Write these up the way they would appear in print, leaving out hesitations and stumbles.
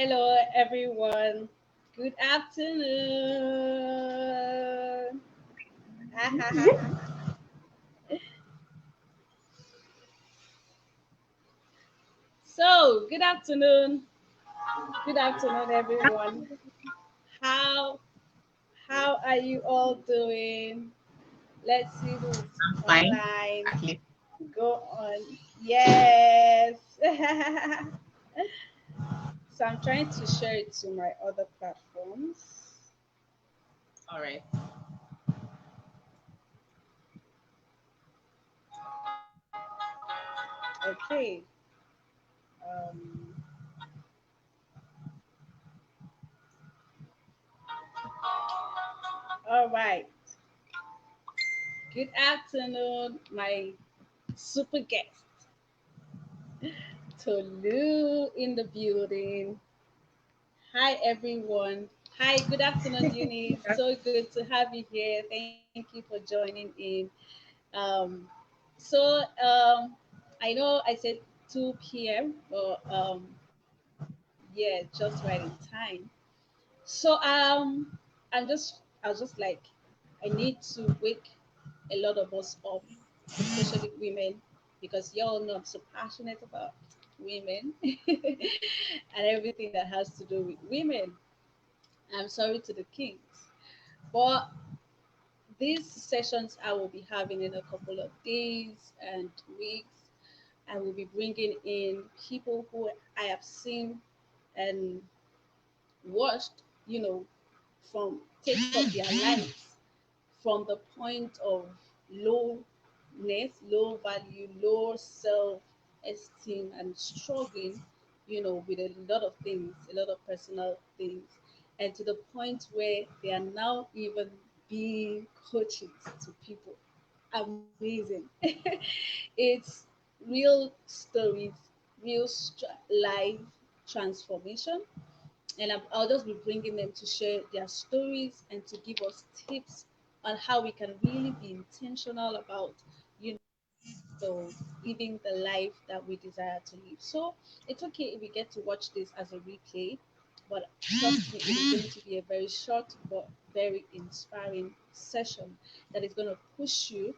Hello, everyone. Good afternoon. So, good afternoon. Good afternoon, everyone. How how are you all doing? Let's see who's I'm fine. online. At least. Go on. Yes. So I'm trying to share it to my other platforms. All right. Okay. Um, all right. Good afternoon, my super guest, Tolu in the building. Hi, everyone. Hi, good afternoon, Eunice. So good to have you here. Thank you for joining in. Um, so I know I said 2 p.m., but yeah, just right in time. So I was just like, I need to wake a lot of us up, especially women, because y'all know I'm so passionate about women and everything that has to do with women. I'm sorry to the kings. But these sessions I will be having in a couple of days and weeks. I will be bringing in people who I have seen and watched, from take up their lives from the point of lowness, low value, low self esteem, and struggling, with a lot of things, a lot of personal things, and to the point where they are now even being coaches to people. Amazing. It's real stories, real life transformation, and I'll just be bringing them to share their stories and to give us tips on how we can really be intentional about, living the life that we desire to live. So it's okay if we get to watch this as a replay, but trust me, it is going to be a very short but very inspiring session that is going to push you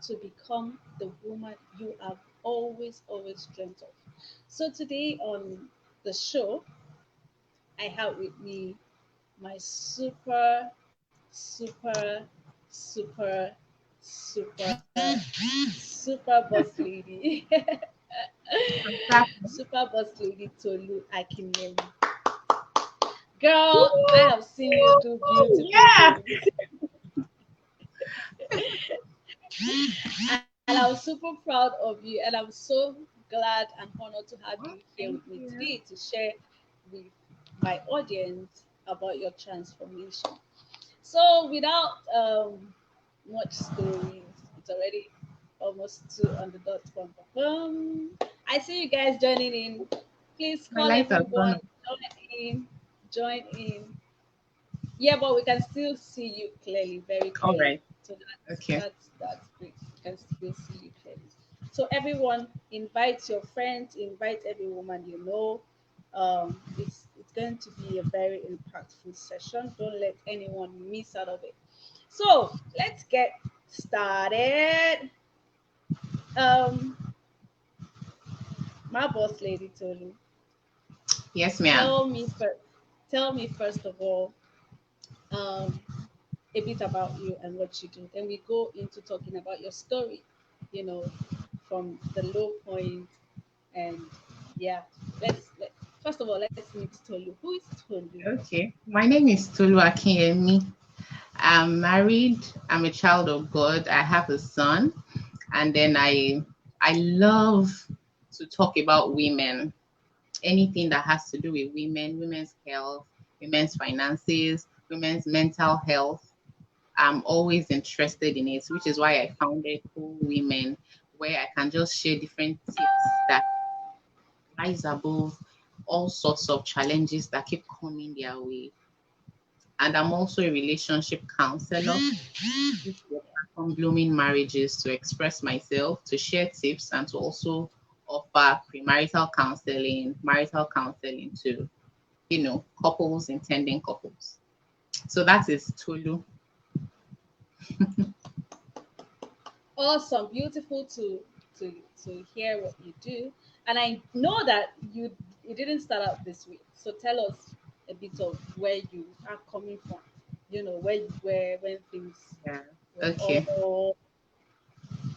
to become the woman you have always dreamt of. So today on the show, I have with me my super, super, super boss lady, super boss lady Tolu Akinyemi. Girl, I have seen you do beautiful Yeah. things, and I'm super proud of you, and I'm so glad and honored to have you here with Thank me you. today to share with my audience about your transformation. So, without much stories, it's already almost 2 on the dot. Bum, bum, bum. I see you guys joining in. Please My call lights are gone. everyone. Join in. Join in. Yeah, but we can still see you clearly, very All clearly. right. So Okay. that's great. We can still see you clearly. So everyone, invite your friends, invite every woman you know. It's going to be a very impactful session. Don't let anyone miss out of it. So let's get started. Um, my boss lady Tolu, Yes, ma'am. tell me first. Tell me first of all, um, a bit about you and what you do. Then we go into talking about your story, you know, from the low point, and yeah. First of all, let's meet Tolu. Who is Tolu? Okay. My name is Tolu Akinyemi. I'm married. I'm a child of God. I have a son, and then I love to talk about women. Anything that has to do with women, women's health, women's finances, women's mental health. I'm always interested in it, which is why I founded Cool Women, where I can just share different tips that rise above all sorts of challenges that keep coming their way. And I'm also a relationship counselor, which work on blooming marriages to express myself, to share tips, and to also offer premarital counseling, marital counseling too. couples, intending couples. So that is Tolu. Awesome, beautiful to to hear what you do, and I know that you didn't start out this way. So tell us a bit of where you are coming from. Where you were when things Yeah. were Okay. all,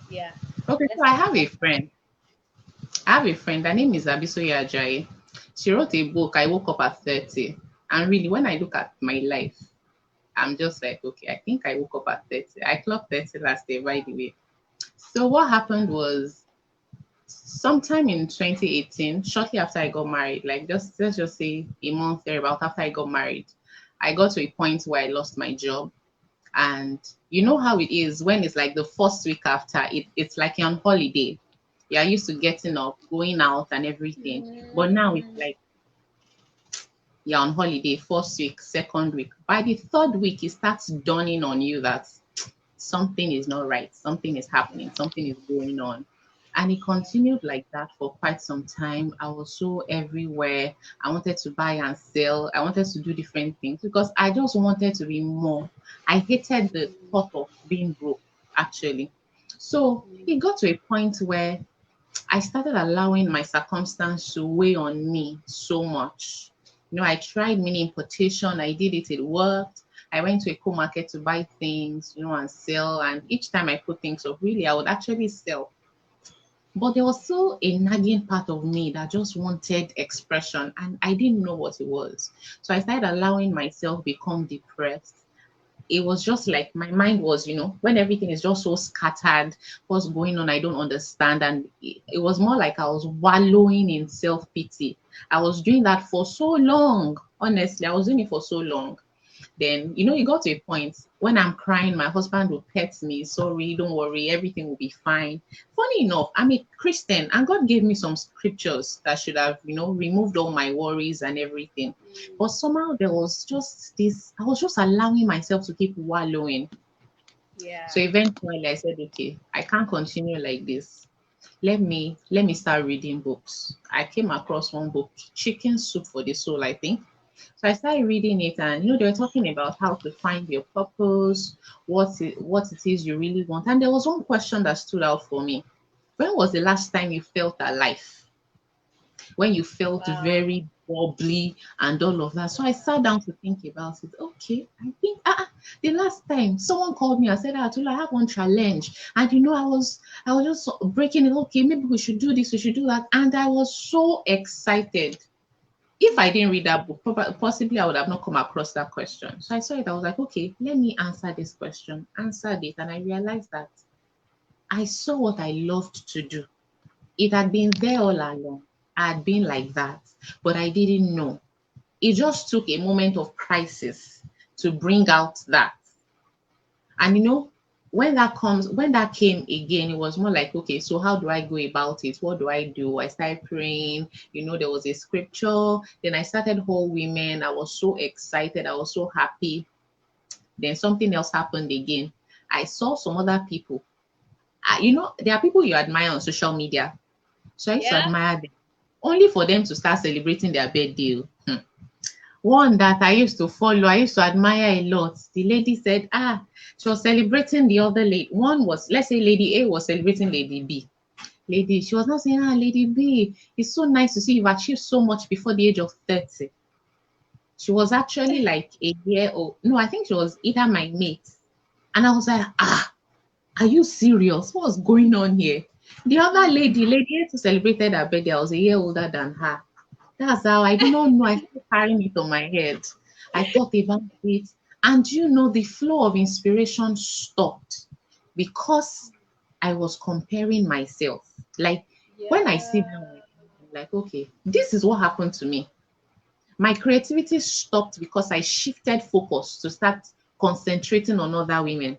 yeah. Okay, so Let's I talk have a about. friend. I have a friend. Her name is Abisoye Ajayi. She wrote a book, I Woke Up at 30. And really, when I look at my life, I'm just like, okay, I think I woke up at 30. I clocked 30 last year, by the way. So what happened was sometime in 2018, shortly after I got married, like just let's just say a month thereabout after I got married, I got to a point where I lost my job. And you know how it is when it's like the first week after, it's like you're on holiday. You're used to getting up, going out and everything. But now it's Mm, like you're on holiday, first week, second week. By the third week, it starts dawning on you that something is not right, something is happening, something is going on. And it continued like that for quite some time. I was so everywhere. I wanted to buy and sell. I wanted to do different things because I just wanted to be more. I hated the thought of being broke, actually. So it got to a point where I started allowing my circumstance to weigh on me so much. I tried mini importation, I did it, it worked. I went to a cool market to buy things, and sell. And each time I put things up, really, I would actually sell. But there was still a nagging part of me that just wanted expression, and I didn't know what it was. So I started allowing myself become depressed. It was just like my mind was, when everything is just so scattered, what's going on, I don't understand. And it was more like I was wallowing in self pity. I was doing that for so long. Honestly, I was doing it for so long. Then, it got to a point when I'm crying, my husband will pet me. Sorry, don't worry, everything will be fine. Funny enough, I'm a Christian and God gave me some scriptures that should have, removed all my worries and everything. But somehow there was just this, I was just allowing myself to keep wallowing. yeah. So eventually I said, okay, I can't continue like this. Let me start reading books. I came across one book, Chicken Soup for the Soul, I think. So I started reading it, and they were talking about how to find your purpose, what it is you really want. And there was one question that stood out for me. When was the last time you felt alive? When you felt Wow. very bubbly and all of that. So I sat down to think about it. Okay, I think the last time someone called me and said, Tolu, I have one challenge. And I was just breaking it. Okay, maybe we should do this, we should do that. And I was so excited. If I didn't read that book, possibly I would have not come across that question. So I saw it, I was like, okay, let me answer this question, answered it, and I realized that I saw what I loved to do. It had been there all along. I had been like that, but I didn't know. It just took a moment of crisis to bring out that. And when that came again, it was more like, okay, so how do I go about it? What do I do? I started praying. There was a scripture. Then I started whole women. I was so excited. I was so happy. Then something else happened again. I saw some other people. There are people you admire on social media. So I used to Yeah. admire them only for them to start celebrating their birthday. One that I used to follow, I used to admire a lot. The lady said, she was celebrating the other lady. One was, let's say Lady A was celebrating Lady B. She was not saying, Lady B, it's so nice to see you've achieved so much before the age of 30. She was actually like a year old. No, I think she was either my mate. And I was like, are you serious? What's going on here? The other lady who celebrated her birthday, I was a year older than her. That's how I did not know. I started carrying it on my head. I thought about it. And the flow of inspiration stopped because I was comparing myself. Like when I sit Yeah. down, I'm like, okay, this is what happened to me. My creativity stopped because I shifted focus to start concentrating on other women,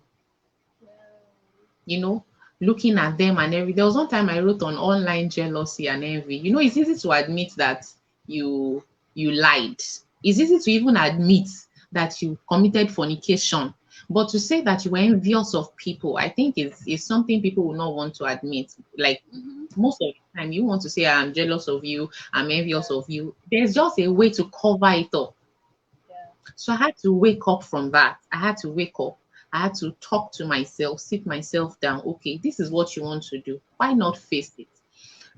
you know, looking at them and everything. There was one time I wrote on online jealousy and envy. It's easy to admit that you lied. It's easy to even admit that you committed fornication. But to say that you were envious of people, I think is something people will not want to admit. Like Mm-hmm. most of the time, you want to say, I'm jealous of you, I'm envious Yeah. of you. There's just a way to cover it up. Yeah. So I had to wake up from that. I had to wake up. I had to talk to myself, sit myself down. Okay, this is what you want to do. Why not face it?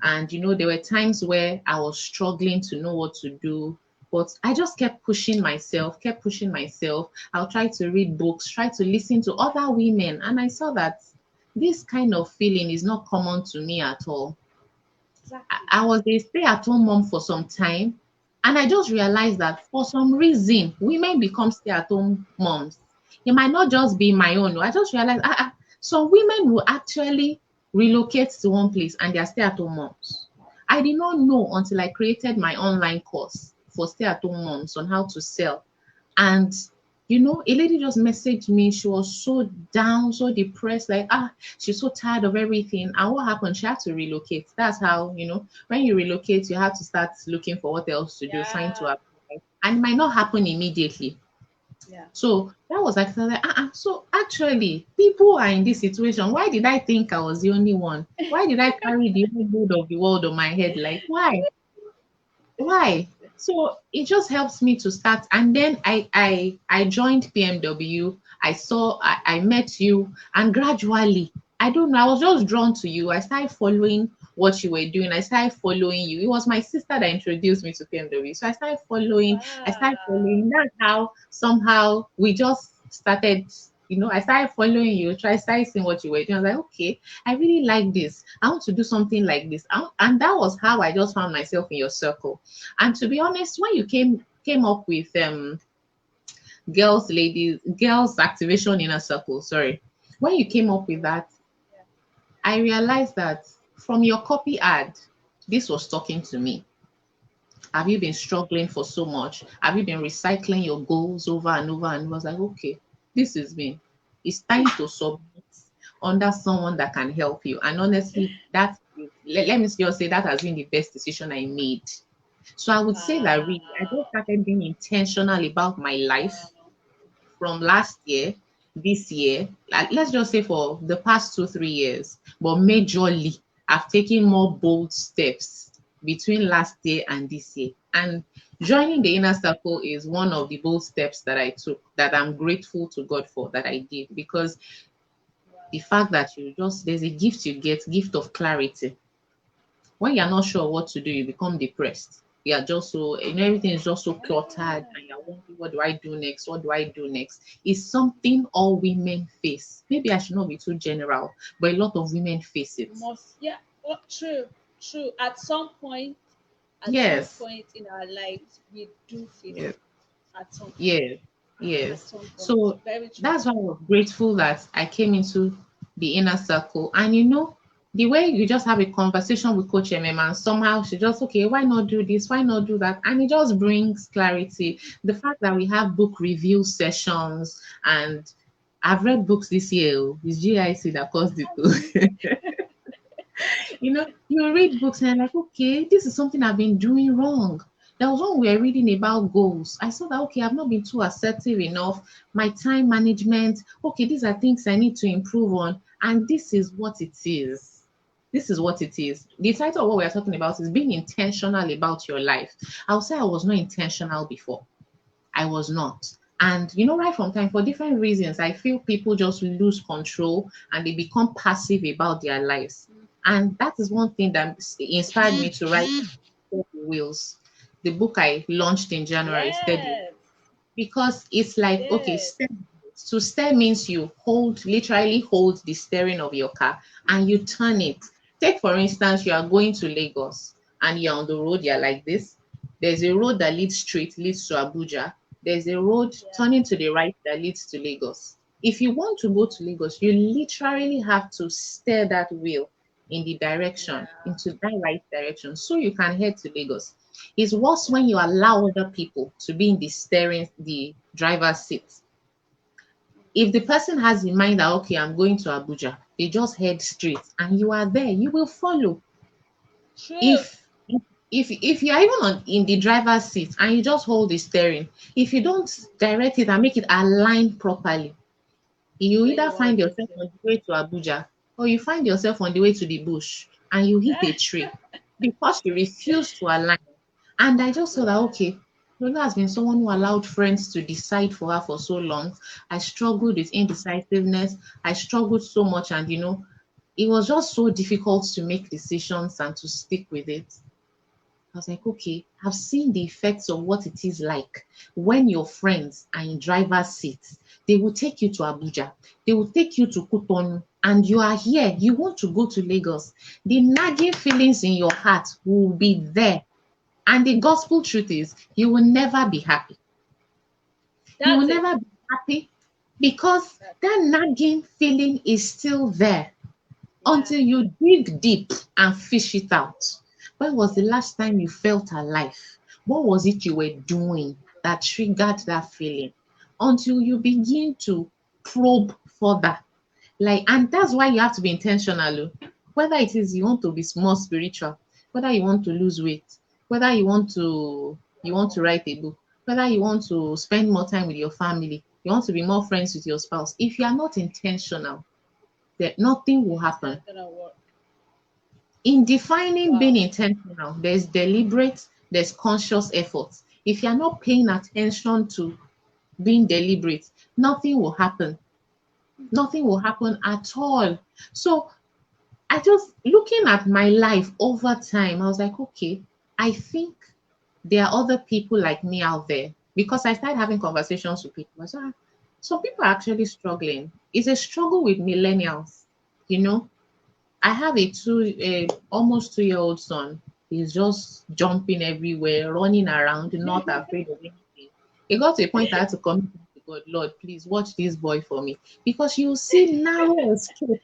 And there were times where I was struggling to know what to do, but I just kept pushing myself, kept pushing myself. I'll try to read books, try to listen to other women. And I saw that this kind of feeling is not common to me at all. Exactly. I was a stay-at-home mom for some time, and I just realized that for some reason, women become stay-at-home moms. It might not just be my own. I just realized some women will actually relocate to one place and they are stay-at-home moms. I did not know until I created my online course for stay-at-home moms on how to sell. And a lady just messaged me. She was so down, so depressed, like she's so tired of everything. And what happened? She had to relocate. That's how, when you relocate, you have to start looking for what else to do, sign to Yeah. apply. And it might not happen immediately. Yeah. So that was actually like, so actually, people are in this situation. Why did I think I was the only one? Why did I carry the whole load of the world on my head? Like, why? Why? So it just helps me to start. And then I joined PMW. I met you, and gradually, I don't know, I was just drawn to you. I started following what you were doing. I started following you. It was my sister that introduced me to PMW. So I started Wow. following. That's how somehow we just started. I started following you, started seeing what you were doing. I was like, okay, I really like this. I want to do something like this. And that was how I just found myself in your circle. And to be honest, when you came up with girls activation inner circle, sorry, when you came up with Yeah. that, I realized that from your copy ad, this was talking to me. Have you been struggling for so much? Have you been recycling your goals over and over? And I was like, okay, this is me. It's time to submit under someone that can help you. And honestly, let me just say that has been the best decision I made. So I would say that really, I just Wow. started being intentional about my life Wow. from last year, this year, like let's just say for the past 2, 3 years, but majorly, I've taken more bold steps between last year and this year. And joining the inner circle is one of the bold steps that I took that I'm grateful to God for that I did, because the Wow. fact that there's a gift you get, gift of clarity. When you're not sure what to do, you become depressed. You're just so, everything is just so cluttered, Yeah. and you're wondering, what do I do next? What do I do next? It's something all women face. Maybe I should not be too general, but a lot of women face it. Most, yeah. Oh, true. True. At some Yes, point in our lives, we do face yes, it. At some point. yes, At yes. some point. So Very true. that's why I was grateful that I came into the inner circle. And the way you just have a conversation with Coach Emem, and somehow she just, okay, why not do this? Why not do that? And it just brings clarity. The fact that we have book review sessions, and I've read books this year. It's GIC that caused it. You read books and you're like, okay, this is something I've been doing wrong. There was one we were reading about goals. I saw that, okay, I've not been too assertive enough. My time management, okay, these are things I need to improve on. And this is what it is. This is what it is. The title of what we're talking about is being intentional about your life. I'll say I was not intentional before. I was not. And right from time, for different reasons, I feel people just lose control and they become passive about their lives. And that is one thing that inspired me to write Steady Wheels, the book I launched in January, Steady. Yes. Because it's like, okay, Yes. to steer means you literally hold the steering of your car and you turn it. Take, for instance, you are going to Lagos and you're on the road, you're like this. There's a road that leads straight, leads to Abuja. There's a road Yeah. turning to the right that leads to Lagos. If you want to go to Lagos, you literally have to steer that wheel in the direction, Yeah. into that right direction, so you can head to Lagos. It's worse Yeah. when you allow other people to be in the driver's seat. If the person has in mind that, okay, I'm going to Abuja, they just head straight and you are there, you will follow. True. If you are even in the driver's seat and you just hold the steering, if you don't direct it and make it align properly, You when either you want find to go yourself to. on the way to Abuja or you find yourself on the way to the bush and you hit a tree because you refuse to align. And I just thought that, Yeah, okay, Lola has been someone who allowed friends to decide for her for so long. I struggled with indecisiveness. I struggled so much, and it was just so difficult to make decisions and to stick with it. I was like, okay, I've seen the effects of what it is like when your friends are in driver's seats. They will take you to Abuja, they will take you to Kutonu, and you are here. You want to go to Lagos. The nagging feelings in your heart will be there. And the gospel truth is, you will never be happy. You will that's it. never be happy because That's that nagging feeling is still there yeah. until you dig deep and fish it out. When was the last time you felt alive? What was it you were doing that triggered that feeling? Until you begin to probe further. And that's why you have to be intentional. Whether it is you want to be more spiritual, whether you want to lose weight, whether you want to write a book, whether you want to spend more time with your family, you want to be more friends with your spouse. If you are not intentional, then nothing will It's happen. not gonna work. In defining being Wow. intentional, there's deliberate, there's conscious effort. If you're not paying attention to being deliberate, nothing will happen. Nothing will happen at all. So I just looking at my life over time, I was like, okay, I think there are other people like me out there because I started having conversations with people. I said, some people are actually struggling. It's a struggle with millennials, you know. I have a almost 2-year-old son. He's just jumping everywhere, running around, not afraid of anything. It got to a point I had to come to God, Lord, please watch this boy for me. Because you see narrow escape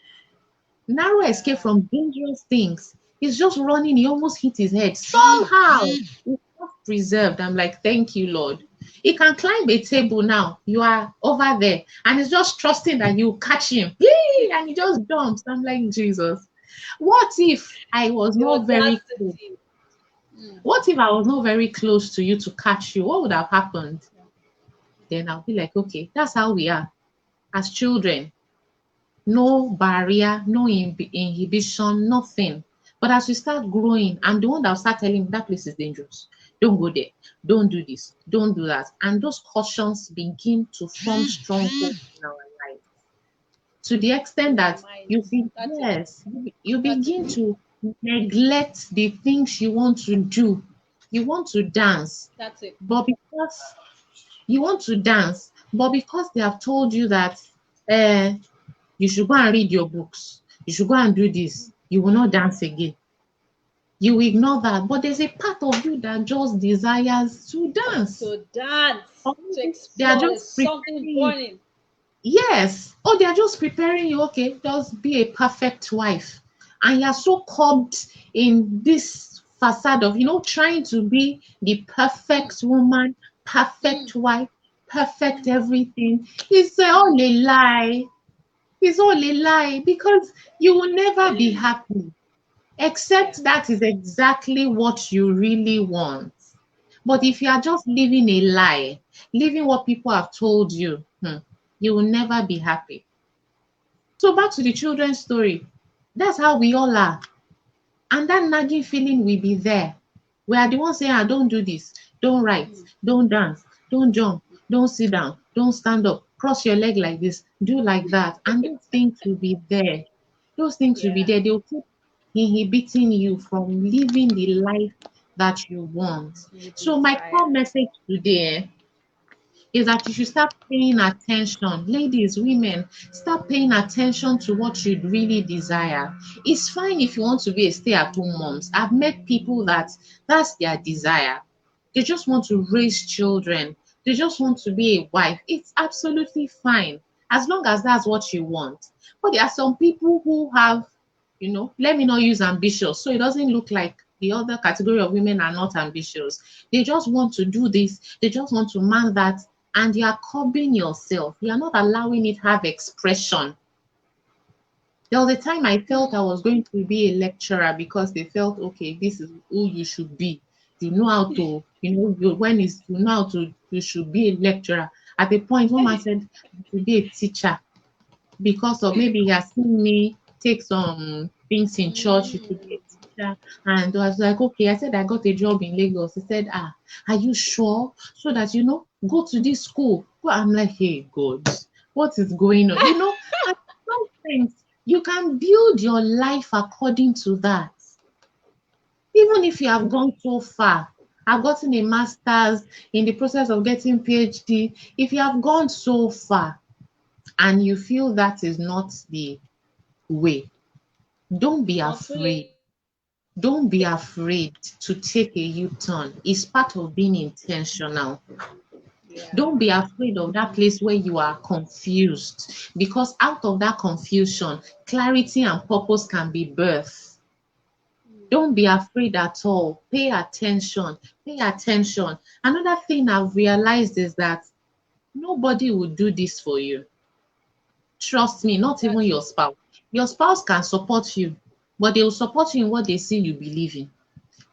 Yeah. from dangerous things. He's just running, he almost hit his head. Somehow he's just preserved. I'm like, thank you, Lord. He can climb a table now. You are over there. And he's just trusting that you catch him. Yee! And he just jumps. I'm like, Jesus. What if I was The not very close? audacity. Mm. What if I was not very close to you to catch you? What would have happened? Then I'll be like, okay, that's how we are as children. No barrier, no inhibition, nothing. But as we start growing, I'm the one that will start telling that place is dangerous. Don't go there. Don't do this. Don't do that. And those cautions begin to form strongholds in our life to the extent In our that minds. That's it. you That's it. begin to neglect the things you want to do. You want to dance, That's it. but because they have told you that uh, you should go and read your books, you should go and do this, you will not dance again. You will ignore that, but there's a part of you that just desires to dance. To dance, Or to maybe they are explore. There's just preparing something you. burning. Yes. Or they are just preparing you, okay, just be a perfect wife. And you're so caught in this facade of, trying to be the Mm, perfect woman, mm, perfect wife, perfect mm, everything. It's all mm. a lie. It's all a lie because you will never be happy, Yeah. except that is exactly what you really want. But if you are just living a lie, living what people have told you, you will never be happy. So back to the children's story. That's how we all are. And that nagging feeling will be there. We are the ones saying, don't do this, don't write, Mm. don't dance, don't jump, don't sit down, don't stand up, cross your leg like this, do like that. And those things will be there. Those things will be Yeah. there. They'll keep inhibiting you from living the life that you want. You So my core desire. message today is that you should start paying attention. Ladies, women, start paying attention to what you really desire. It's fine if you want to be a stay-at-home moms. I've met people that's their desire. They just want to raise children. They just want to be a wife. It's absolutely fine as long as that's what you want. But there are some people who have, let me not use ambitious, so it doesn't look like the other category of women are not ambitious. They just want to do this. They just want to man that, and you are curbing yourself. You are not allowing it have expression. There was a time I felt Mm. I was going to be a lecturer because they felt, okay, this is who you should be. You know how to, you know how to, you should be a lecturer. At the point, one man said, you should be a teacher. because of maybe he has seen me take some things in church to be Mm. a teacher. And I was like, okay, I said I got a job in Lagos. He said, are you sure? So that, go to this school. Well, I'm like, hey, God, what is going on? And sometimes you can build your life according to that. Even if you have gone so far, I've gotten a master's in the process of getting PhD. If you have gone so far and you feel that is not the way, don't be Not too late. afraid. Don't be afraid to take a U-turn. It's part of being intentional. Yeah. Don't be afraid of that place where you are confused, because out of that confusion, clarity and purpose can be birthed. Mm. Don't be afraid at all. Pay attention. Pay attention. Another thing I've realized is that nobody will do this for you. Trust me, not even That's your true. spouse. Your spouse can support you, but they will support you in what they see you believe in,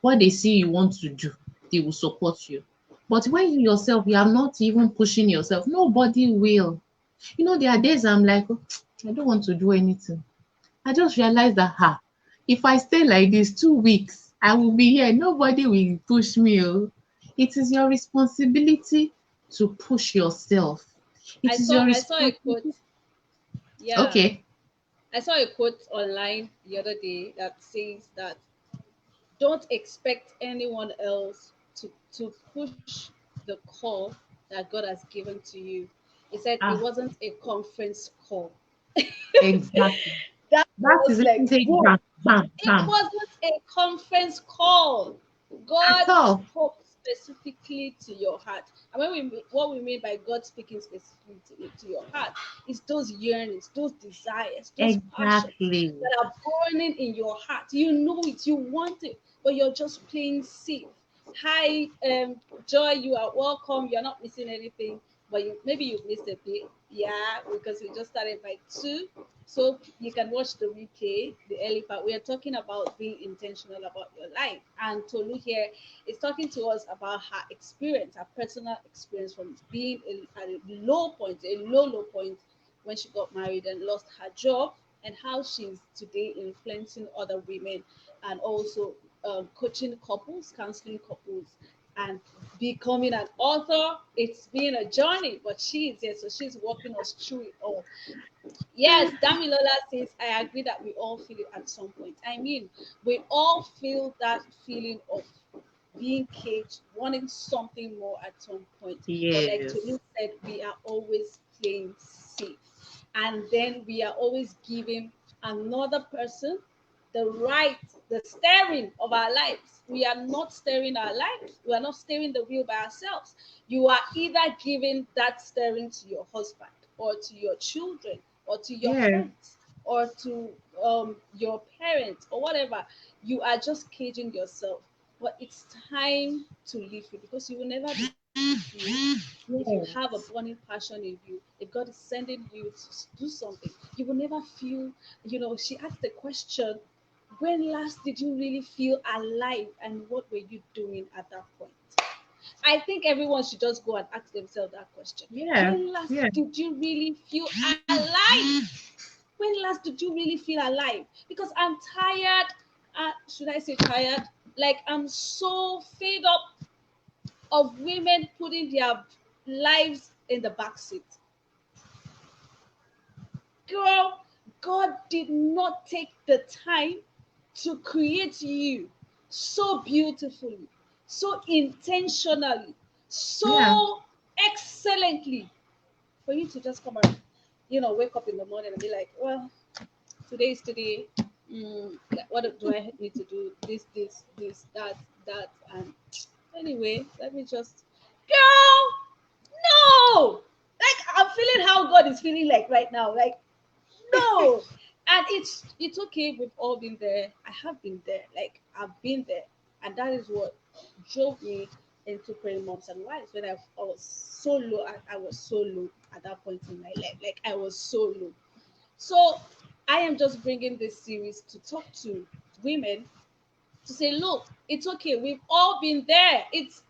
what they see you want to do. They will support you. But when you yourself, you are not even pushing yourself, nobody will. There are days I'm like, "Oh, I don't want to do anything." I just realized that if I stay like this 2 weeks, I will be here. Nobody will push me. Oh. It is your responsibility to push yourself. It is your I saw a quote. responsibility. Yeah. Okay. I saw a quote online the other day that says that don't expect anyone else to push the call that God has given to you. He said it Ah, wasn't a conference call. exactly. That That was is let like, me say whoa. bam, bam, It bam. wasn't a conference call. God At all. spoke specifically to your heart. And what we mean by God speaking specifically to your heart is those yearnings, those desires, those passions Exactly. that are burning in your heart. You know it, you want it, but you're just playing safe. Hi, Joy, you are welcome. You're not missing anything, but maybe you missed a bit. Yeah, because we just started by 2. So you can watch the replay, the early part. We are talking about being intentional about your life. And Tolu here is talking to us about her experience, her personal experience from being at a low point, a low point when she got married and lost her job, and how she's today influencing other women and also coaching couples, counseling couples, and becoming an author. It's been a journey, but she is here, so she's walking us through it all. Yes, Damilola says, I agree that we all feel it at some point. I mean, we all feel that feeling of being caged, wanting something more at some point. But like Yes. Tolu said, we are always playing safe. And then we are always giving another person the right, the steering of our lives. We are not steering our lives. We are not steering the wheel by ourselves. You are either giving that steering to your husband or to your children or to your Yes. friends or to your parents or whatever. You are just caging yourself. But it's time to live free, because you will never be free if you have a burning Yes. passion in you. If God is sending you to do something, you will never feel, she asked the question, when last did you really feel alive and what were you doing at that point? I think everyone should just go and ask themselves that question. Yeah. When last Yeah. did you really feel alive? When last did you really feel alive? Because I'm tired. Should I say tired? Like, I'm so fed up of women putting their lives in the back seat. Girl, God did not take the time to create you so beautifully, so intentionally, Yeah. so excellently for you to just come and, wake up in the morning and be like, well, today is today. What do I need to do? This, that, and anyway, let me just, girl, no, like I'm feeling how God is feeling like right now, like no. And it's okay, we've all been there. I have been there, like I've been there, and that is what drove me into praying moms and wives when I was so low. I was so low at that point in my life, like I was so low. So I am just bringing this series to talk to women to say, look, it's okay. We've all been there. It's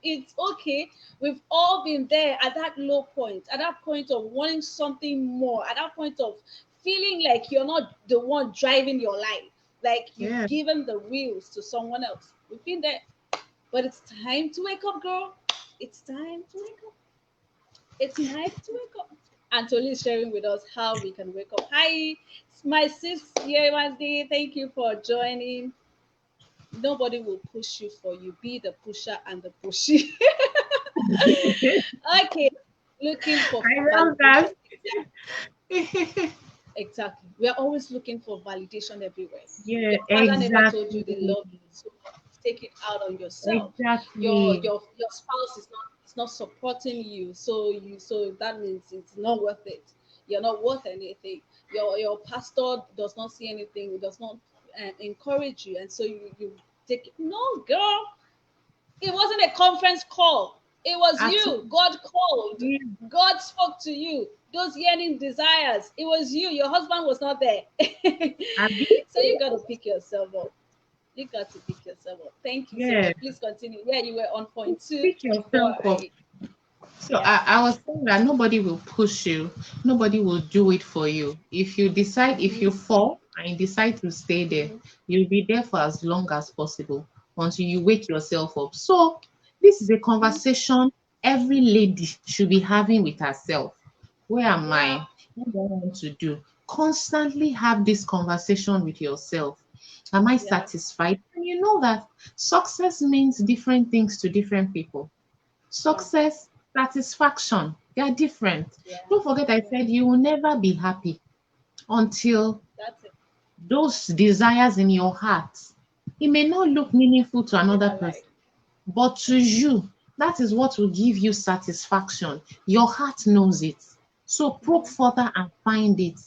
okay. We've all been there at that low point, at that point of wanting something more, at that point of feeling like you're not the one driving your life, like you've Yeah. given the wheels to someone else. We've been there, but it's time to wake up, girl. It's time to wake up. It's time to wake up. And Tolu is sharing with us how we can wake up. Hi, my sis here, Wednesday. Thank you for joining. Nobody will push you for you. Be the pusher and the pushy. Okay, looking for I love validation. that. Exactly. We are always looking for validation everywhere. Yeah, Your father never told you exactly. they love you, so take it out on yourself. Your Exactly. your your spouse is not supporting you, so that means it's not worth it. You're not worth anything. Your pastor does not see anything, does not encourage you, and so you take it. No, girl, it wasn't a conference call. It was you. Absolutely. God called. God spoke to you. Those yearning desires. It was you. Your husband was not there. Abi? So you got to pick yourself up. You got to pick yourself up. Thank you so Yeah. much. Please continue. Yeah, you were on point two Pick before yourself up. I. So Yeah. I was saying that nobody will push you, nobody will do it for you. If you decide, if you Mm-hmm. fall and you decide to stay there, Mm-hmm. you'll be there for as long as possible until you wake yourself up. So this is a Mm-hmm. conversation every lady should be having with herself. Where am Yeah. I? What do I want to do? Constantly have this conversation with yourself. Am I Yeah. satisfied? And you know that success means different things to different people. Yeah. Success, satisfaction, they are different. Yeah. Don't forget, I Yeah. said you will never be happy until That's it. those desires in your heart, it may not look meaningful to They another are person, like. but to you, that is what will give you satisfaction. Your heart knows it. So probe Mm-hmm. further and find it,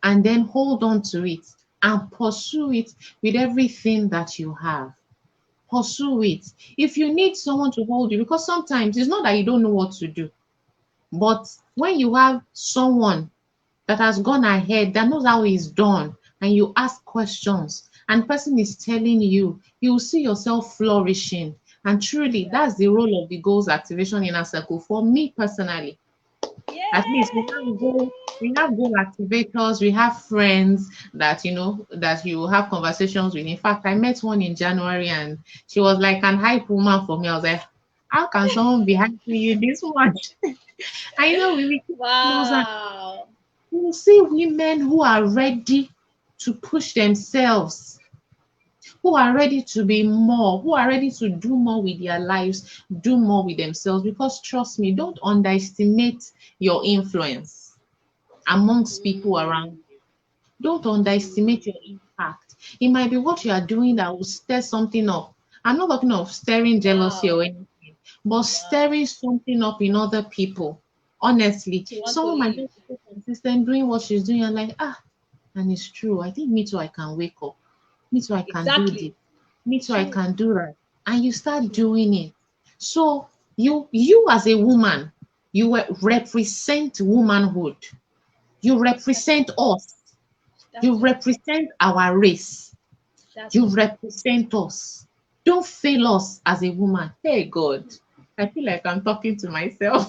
and then hold on to it and pursue it with everything that you have. Pursue it. If you need someone to hold you, because sometimes it's not that you don't know what to do, but when you have someone that has gone ahead, that knows how it's done, and you ask questions, and the person is telling you, you will see yourself flourishing. And truly, Yeah. that's the role of the goals activation inner circle for me personally. At least we have goal activators, we have friends that that you have conversations with. In fact, I met one in January and she was like an hype woman for me. I was like, how can someone be hyping you this much? I know we will keep closer. Wow. You will see women who are ready to push themselves, who are ready to be more, who are ready to do more with their lives, do more with themselves. Because trust me, don't underestimate your influence amongst people Mm. around you. Don't underestimate Mm. your impact. It might be what you are doing that will stir something up. I'm not talking of stirring jealousy Wow. or anything, but Wow. stirring something up in other people. Honestly, To want to someone might leave. just be so consistent doing what she's doing and like, and it's true. I think me too, I can wake up. Me too, I can do this. Exactly. Me too, I True. can do that. And you start True. doing it. So you as a woman, represent womanhood. You That's it. represent us. You That's it. represent our race. That's You it. represent us. Don't fail us as a woman. Hey God. I feel like I'm talking to myself.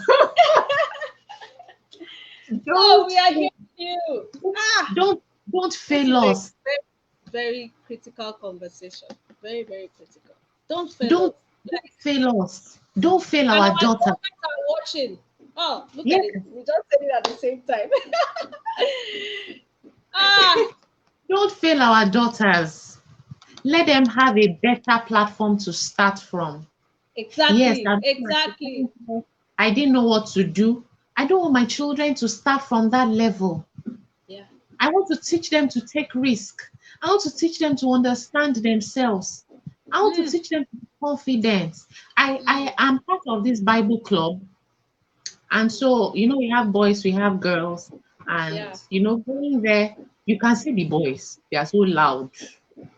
No, don't we are fail, here with you. Ah, don't don't this fail is a us. very, very critical conversation. Very, very critical. Don't fail Don't us. don't Like, fail us. Don't fail and our our daughter. daughters are watching. Oh, look Yes, at it. We just said it at the same time. Ah, don't fail our daughters. Let them have a better platform to start from. Yes, exactly. I've been at a Exactly. point where I didn't know what to do. I don't want my children to start from that level. Yeah. I want to teach them to take risk. I want to teach them to understand themselves. I want to Mm, teach them to be confident. I mm, am part of this Bible club. And mm. so, we have boys, we have girls. And, Yeah. going there, you can see the boys. They are so loud.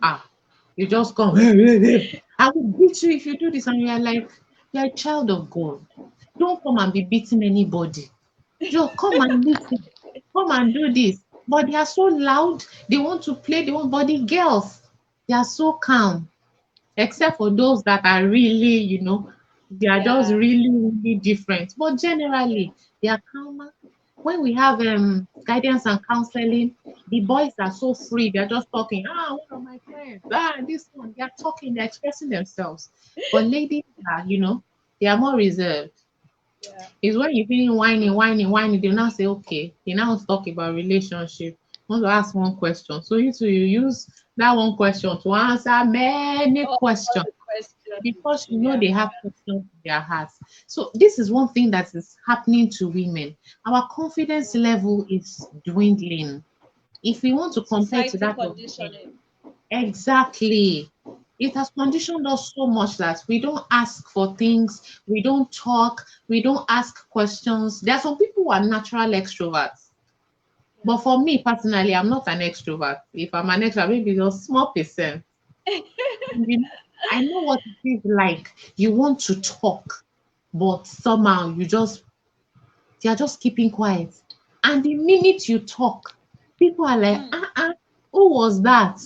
Ah, you just come. I will beat you if you do this. And you are like, you're a child of God. Don't come and be beating anybody. Just come and listen. Come and do this. But they are so loud. They want to play. They want body girls. They are so calm. Except for those that are really, they are just Yeah. really, really different. But Yeah. generally, they are calmer. When we have guidance and counseling, the boys are so free. They're just talking. One of my friends. This one. They're talking. They're expressing themselves. But ladies are, they are more reserved. Yeah. It's when you're feeling whining, they now say, okay, they now talk about relationship. Want to ask one question. So you use that one question to answer many All questions the questions, because yeah. they have questions in their hearts. So this is one thing that is happening to women. Our confidence level is dwindling. If we want to compare to Society that of men, conditioning. exactly. It has conditioned us so much that we don't ask for things, we don't talk, we don't ask questions. There are some people who are natural extroverts. But Yeah. for me personally, I'm not an extrovert. If I'm an extrovert, maybe just small percent. And I know what it is like. You want to talk, but somehow you're just keeping quiet. And the minute you talk, people are like, Mm. who was that?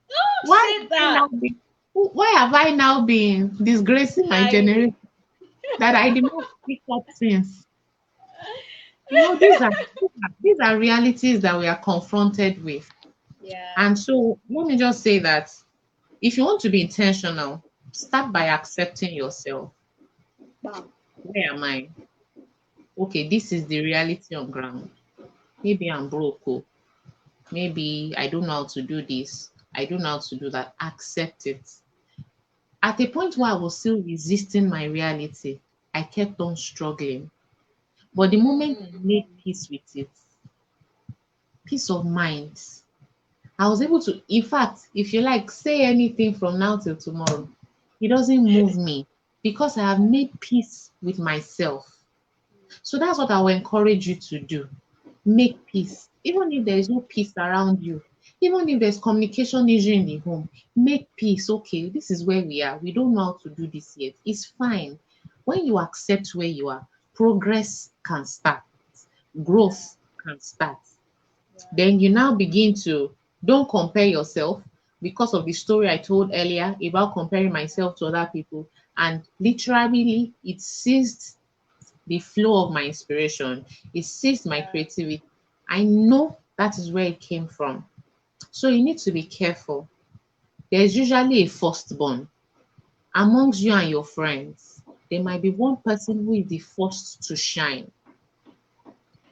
Don't Why say have I now that. been why have I now been disgracing my Hiding. generation that I did not speak up since? These are realities that we are confronted with. Yeah. And so let me just say that if you want to be intentional, start by accepting yourself. Bam. Where am I? Okay, this is the reality on ground. Maybe I'm broke. Oh. Maybe I don't know how to do this. I don't know how to do that. Accept it. At a point where I was still resisting my reality, I kept on struggling. But the moment I Mm. made peace with it, peace of mind, I was able to, in fact, if you like, say anything from now till tomorrow. It doesn't move me because I have made peace with myself. So that's what I will encourage you to do. Make peace. Even if there is no peace around you, even if there's communication issue in the home, make peace. Okay, this is where we are. We don't know how to do this yet. It's fine. When you accept where you are, progress can start, Yeah. growth can start. Yeah. Then you now begin to don't compare yourself because of the story I told earlier about comparing myself to other people. And literally, it seized the flow of my inspiration. It seized my Yeah. creativity. I know that is where it came from. So you need to be careful. There's usually a firstborn amongst you and your friends. There might be one person who is the first to shine.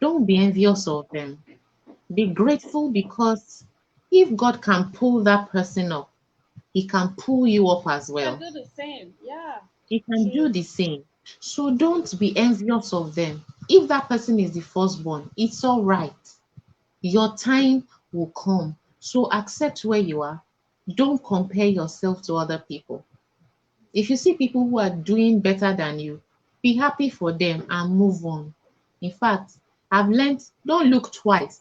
Don't be envious of them. Be grateful because if God can pull that person up, He can pull you up as You can well. do the same. Yeah. He can do True. the same. So True. don't be envious of them. If that person is the firstborn, it's all right. Your time will come. So accept where you are. Don't compare yourself to other people. If you see people who are doing better than you, be happy for them and move on. In fact, I've learned don't look twice.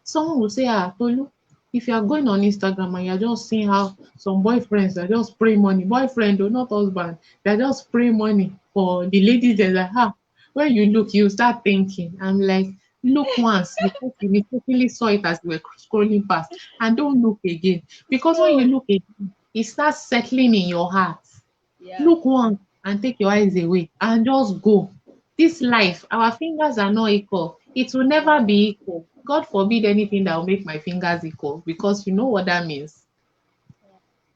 Someone will say, Tolu, if you are going on Instagram and you're just seeing how some boyfriends are just spray money, boyfriend or not husband, they're just spray money for the ladies, they're like, when you look, you start thinking. I'm like, look once because you mistakenly saw it as you were scrolling past and don't look again. Because when you True. look again, it starts settling in your heart. Yeah. Look once and take your eyes away and just go. This life, our fingers are not equal. It will never No. be equal. God forbid anything that will make my fingers equal because you know what that means.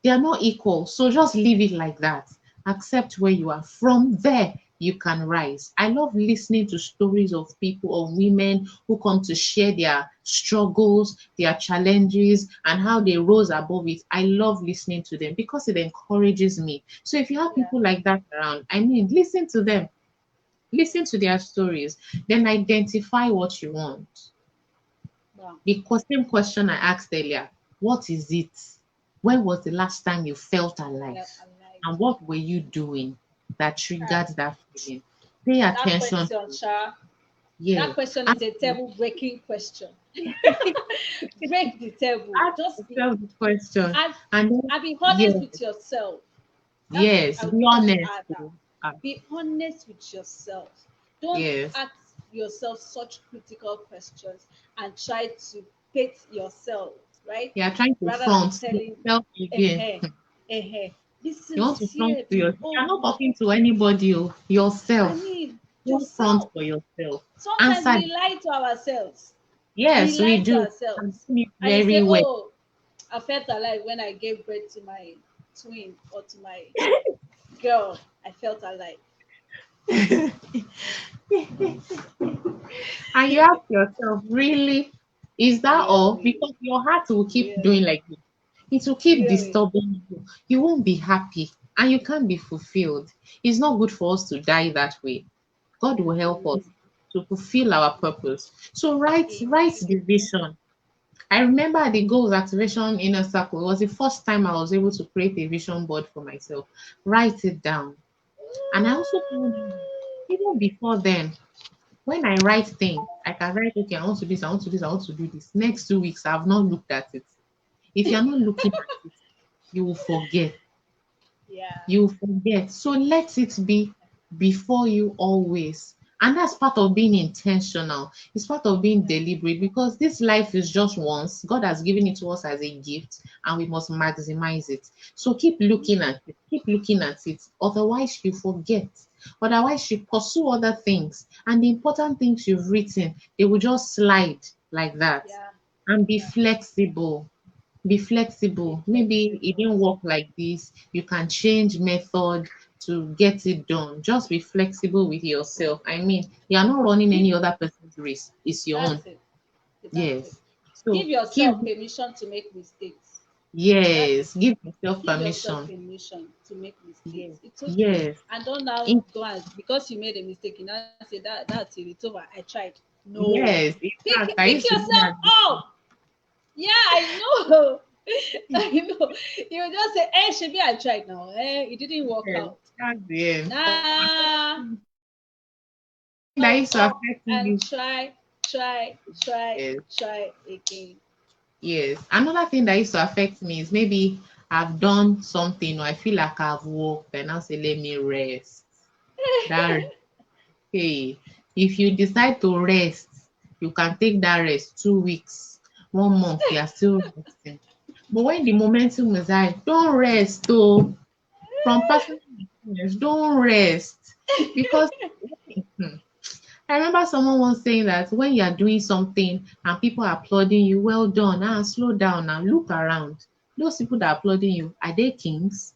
They are not equal. So just leave it like that. Accept where you are. From there, you can rise. I love listening to stories of people, of women who come to share their struggles, their challenges, and how they rose above it. I love listening to them because it encourages me. So if you have Yeah. people like that around, I mean, listen to them, listen to their stories, then identify what you want. Wow. The same question I asked earlier, what is it? When was the last time you felt alive? Felt alive. And what were you doing that Ah, triggered that feeling? Pay that attention question, to, Sha. yeah. That question is Ask, a table breaking question. Break the table. ask Just be yourself the question. and And then, and be yes, honest with yourself. That's yes, I be want to honest. add that. Oh. Ah, Be honest with yourself. Don't yes. ask yourself such critical questions and try to pit yourself, right? You are trying to Rather than front telling, yourself again. eh, eh, be You want to front sincere, to be yourself. You're not open. talking to anybody, oh, I yourself. mean, Don't front yourself. for yourself. Sometimes Answer. we lie to ourselves. We Yes, we lie to do. I'm ourselves. doing it And you very say, well. oh, I felt alive when I gave birth to my twin or to my girl. I felt alive. And you ask yourself, really, is that all? Really, Because your heart will keep doing really, like this. It will keep really. disturbing you. You won't be happy and you can't be fulfilled. It's not good for us to die that way. God will help Mm, us to fulfill our purpose. So write amen. the vision. I remember the goals activation inner circle. It was the first time I was able to create a vision board for myself. Write it down. And I also found out even before then, when I write things, I can write, okay, I want to do this, I want to do this, I want to do this. Next 2 weeks, I've not looked at it. If you're not looking at it, you will forget. Yeah, You will forget. So let it be before you always. And that's part of being intentional. It's part of being yeah, deliberate because this life is just once. God has given it to us as a gift and we must maximize it. So keep looking at it. Keep looking at it. Otherwise, you forget. Otherwise, you pursue other things. And the important things you've written, they will just slide like that. yeah, And be yeah. flexible. Be Be flexible. Maybe it flexible. didn't work like this. You can change method to get it done. Just be flexible with yourself. I mean, you're not running Give, any other person's race. It's your own. that's it. That's it. Yes. Give So yourself give permission to make mistakes. That's it. yes, give yourself Give yourself permission. permission to make Yes. mistakes. It's okay. Yes. And don't now In, go and because you made a mistake, you now say that's it, it's over. I tried. No. yes. In fact, I Pick used to do yourself that before. up. Yeah, I know. I know. You just say, hey, Shibi, I tried now. It didn't work Yes, out. that's the end. Nah. That Up, used to up affect and me. try, try, try, Yes. try again. Yes. Another thing that used to affect me is maybe I've done something or I feel like I've worked and I say, let me rest. That hey, if you decide to rest, you can take that rest 2 weeks, 1 month, you are still resting. But when the momentum is high, don't rest though. From personal experience, don't rest. Because hmm, I remember someone once saying that when you are doing something and people are applauding you, well done, slow down now, look around. Those people that are applauding you, are they kings?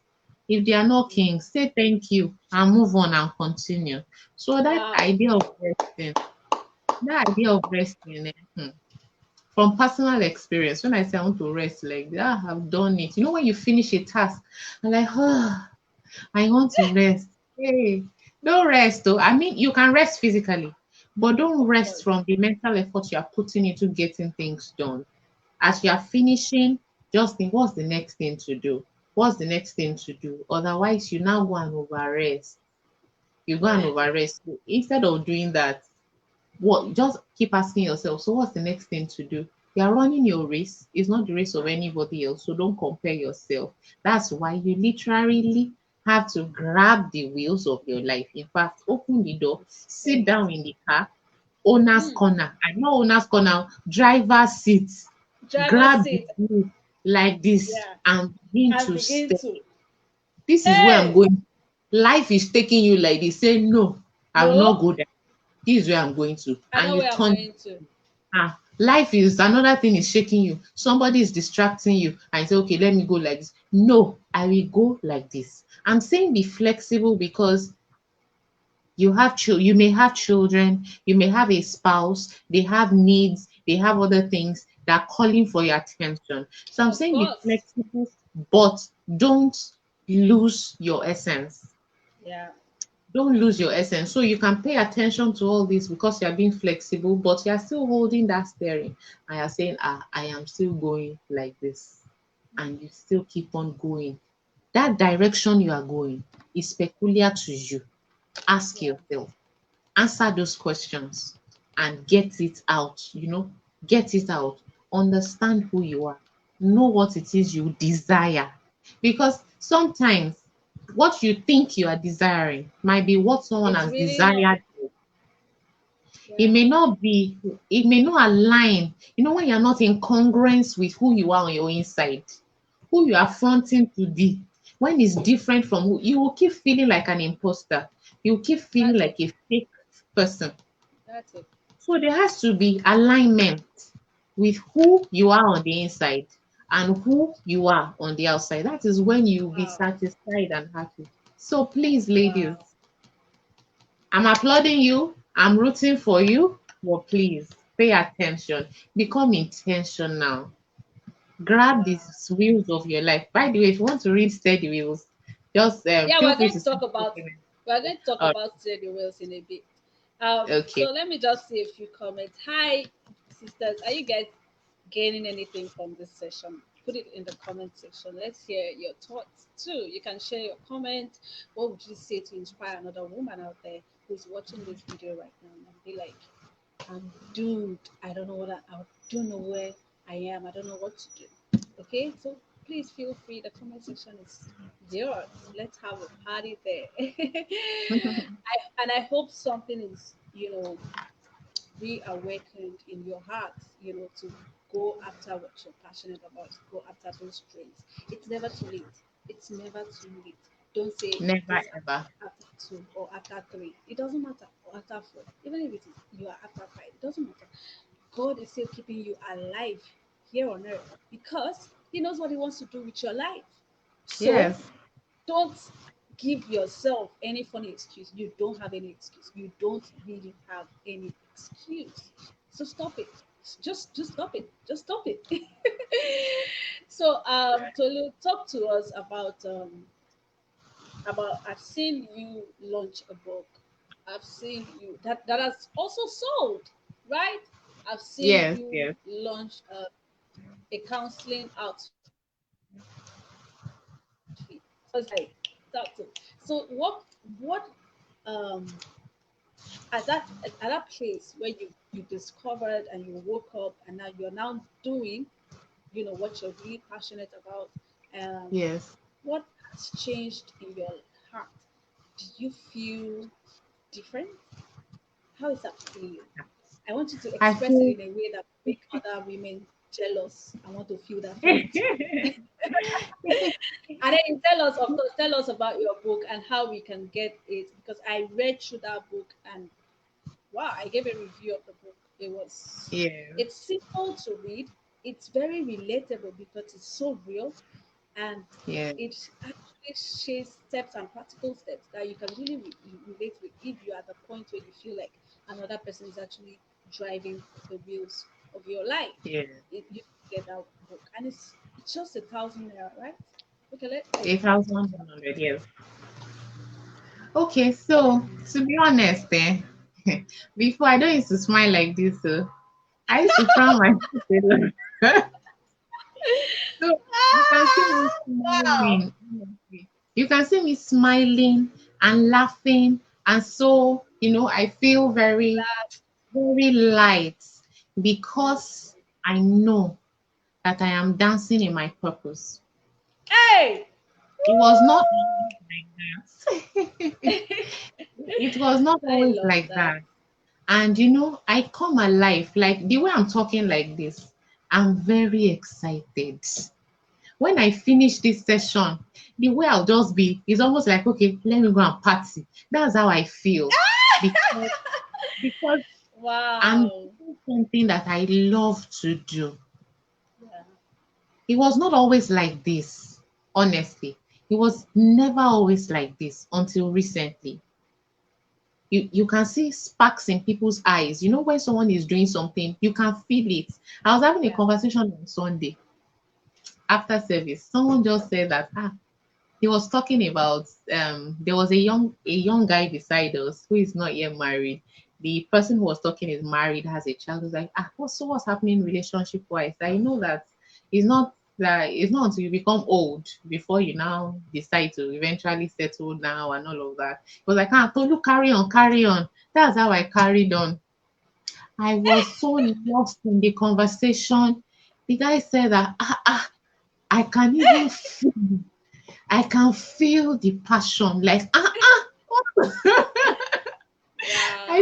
If they are not kings, say thank you and move on and continue. So Wow. that idea of resting, from personal experience, when I say I want to rest, like I've done it. You know, when you finish a task, I'm like, oh, I want to rest. Hey, don't rest though. I mean, you can rest physically, but don't Of rest course. from the mental effort you are putting into getting things done. As you are finishing, just think, what's the next thing to do? What's the next thing to do? Otherwise, you now go and overrest. You go and Yeah. overrest. Instead of doing that, what just keep asking yourself, so what's the next thing to do? You are running your race. It's not the race of anybody else. So don't compare yourself. That's why you literally have to grab the wheels of your life. In fact, open the door, sit Straight. down in the car, owner's Mm. corner. I know owner's corner, driver's seat. Driver Grab the seat. wheel like this Yeah. and begin And to begin step. to. This is where I'm Hey. going. Life is taking you like this. Say no, I will not No. go there. This is where I'm going to. I And know you where I'm turn. going to. Life is another thing is shaking you. Somebody is distracting you and say, okay, let me go like this. No, I will go like this. I'm saying be flexible because you may have children, you may have a spouse, they have needs, they have other things that are calling for your attention. So I'm Of saying be course. flexible, but don't lose your essence. Yeah. Don't lose your essence. So you can pay attention to all this because you're being flexible, but you're still holding that steering and you're saying, I am still going like this. And you still keep on going. That direction you are going is peculiar to you. Ask Yeah. yourself, answer those questions and get it out. Get it out. Understand who you are. Know what it is you desire. Because sometimes what you think you are desiring might be what someone It's has really not. desired. It Yeah. may not be, it may not align. When you're not in congruence with who you are on your inside, who you are fronting to be, when it's different from who, you will keep feeling like an imposter. You will keep feeling like Imagine. a fake. person. That's it. So there has to be alignment with who you are on the inside and who you are on the outside. That is when you'll be Wow. satisfied and happy. So please, ladies, Wow. I'm applauding you. I'm rooting for you. But please pay attention. Become intentional. Grab Wow. these wheels of your life. By the way, if you want to read Steady Wheels, just Yeah, feel we're free going to to talk send about it. we're going to talk All about steady wheels in a bit. right. So Okay. let me just see a few comments. Hi, sisters. Are you guys gaining anything from this session? Put it in the comment section. Let's hear your thoughts too. You can share your comment. What would you say to inspire another woman out there who's watching this video right now and be like, I'm doomed. I don't know I don't know where I am. I don't know what to do. Okay, so please feel free. The comment section is yours. Let's have a party there. And I hope something is, reawakened in your heart, to go after what you're passionate about, go after those dreams. It's never too late. It's never too late. Don't say Never this ever. after two or after three. It doesn't matter. Or after four. Even if it is you are after five, it doesn't matter. God is still keeping you alive here on earth because He knows what He wants to do with your life. So Yes. don't give yourself any funny excuse. You don't have any excuse. You don't really have any excuse. So stop it. Just stop it. Just stop it. So Tolu, talk to us about I've seen you launch a book. I've seen you that has also sold, right? I've seen Yes. you Yes. launch a counseling outfit. So it's like talk to. So what um at that place where you discovered and you woke up and now you're now doing what you're really passionate about, um Yes. what has changed in your heart? Do you feel different? How is that feeling? I want you to I express it feel in a way that make other women jealous. I want to feel that feeling too. And then you tell us, of course, tell us about your book and how we can get it, because I read through that book and wow, I gave a review of the book. yes. It's simple to read. It's very relatable because it's so real, and Yes. it actually shares steps and practical steps that you can really relate with if you're at the point where you feel like another person is actually driving the wheels of your life. Yes. You get that book, and it's just 1,000 naira, right? Okay, let's start. 8,100. Yes. Okay. So to be honest, before I don't used to smile like this. I used to frown my face a lot. So you can see me Wow. smiling. You can see me smiling and laughing, and so I feel very, very light because I know that I am dancing in my purpose. Hey! It was not Woo! always like that. It was not I always love like that. that. And I come alive like the way I'm talking like this. I'm very excited. When I finish this session, the way I'll just be, it's almost like, okay, let me go and party. That's how I feel. Because, because I'm Wow. doing something that I love to do. Yeah. It was not always like this, honestly. It was never always like this until recently. You can see sparks in people's eyes. When someone is doing something, you can feel it. I was having a Yeah. conversation on Sunday after service. Someone just said that he was talking about there was a young guy beside us who is not yet married. The person who was talking is married, has a child. Was like, what's happening relationship wise? I know it's not until you become old before you now decide to eventually settle down and all of that. It was like, Tolu, carry on, carry on. That's how I carried on. I was so lost in the conversation. The guy said that I can even I can feel the passion. Like, I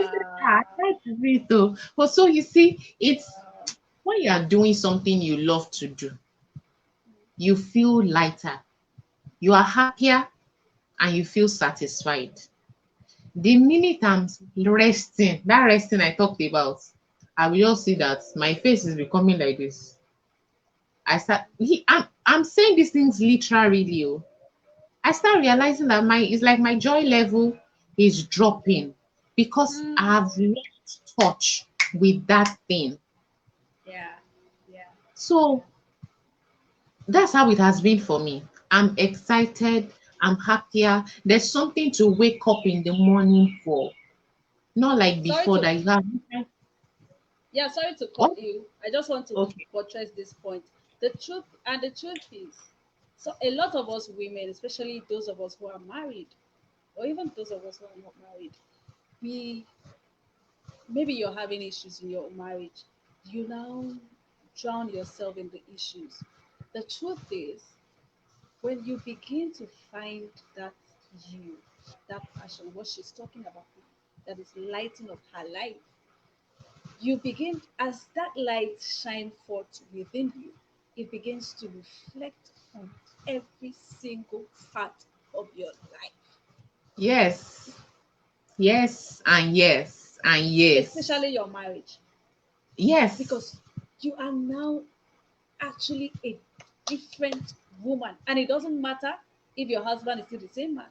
said, Wow. that's it though. But so you see, it's when you are doing something you love to do, you feel lighter, you are happier, and you feel satisfied. The minute I'm resting, that resting I talked about, I will just see that my face is becoming like this. I'm saying these things literally. Oh. I start realizing that my it's like my joy level is dropping because Mm, I've lost touch with that thing. yeah, yeah, So that's how it has been for me. I'm excited, I'm happier. There's something to wake up in the morning for. Not like sorry before to that you have yeah, sorry to what? cut you. I just want to Okay. buttress this point. The truth is, so a lot of us women, especially those of us who are married, or even those of us who are not married, we maybe you're having issues in your marriage. You now drown yourself in the issues. The truth is, when you begin to find that you, that passion, what she's talking about, that is lighting up her life, you begin, as that light shine forth within you, it begins to reflect on every single part of your life, Yes. Yes and yes and yes. especially your marriage, Yes. because you are now actually a different woman, and it doesn't matter if your husband is still the same man,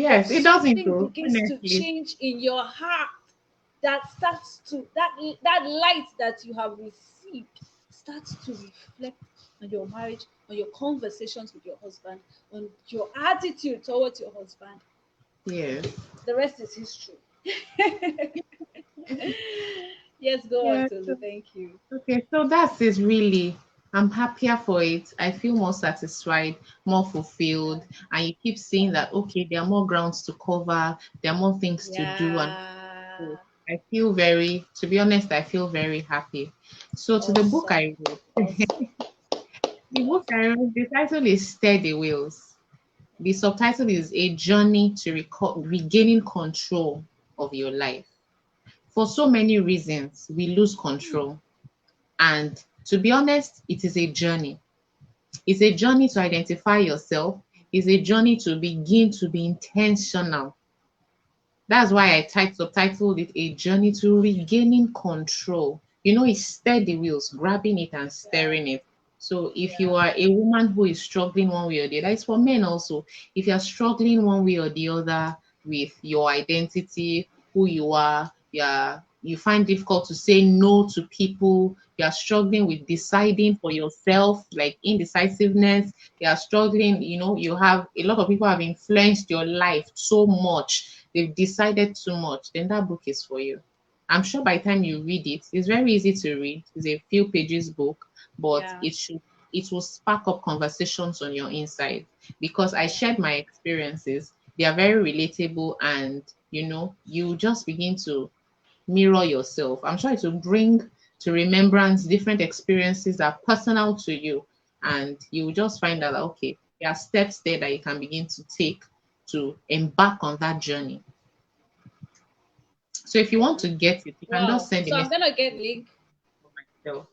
but Yes. It doesn't something though, begins to honestly. change in your heart, that starts to that light that you have received starts to reflect on your marriage, on your conversations with your husband, on your attitude towards your husband. Yes. The rest is history. Yes, go on, Yes. Tolu. Thank you. Okay, so that's it really. I'm happier for it. I feel more satisfied, more Yeah. fulfilled. And you keep seeing that, okay, there are more grounds to cover, there are more things to do. And so Yeah. I feel very, to be honest, I feel very happy. So to the book Awesome. I wrote, Awesome. the book I wrote, the title is Steady Wheels. The subtitle is A Journey to Regaining Control of Your Life. For so many reasons, we lose Hmm. control. And to be honest, it is a journey. It's a journey to identify yourself. It's a journey to begin to be intentional. That's why I subtitled it A Journey to Regaining Control. It's steady wheels, grabbing it and Yeah. steering it. So if you Yeah. are a woman who is struggling one way or the other, it's for men also. If you're struggling one way or the other with your identity, who you are, you find difficult to say no to people, you're struggling with deciding for yourself, like indecisiveness, you're struggling, you have a lot of people have influenced your life so much, they've decided too much, then that book is for you. I'm sure by the time you read it, it's very easy to read. It's a few pages book, but Yeah. it will spark up conversations on your inside because I Yeah. shared my experiences. They are very relatable, and you just begin to mirror yourself. I'm sure it will bring to remembrance different experiences that are personal to you, and you will just find out that okay, there are steps there that you can begin to take to embark on that journey. So if you want Yeah. to get it, you can just Wow. send a So I'm message gonna get to link. myself.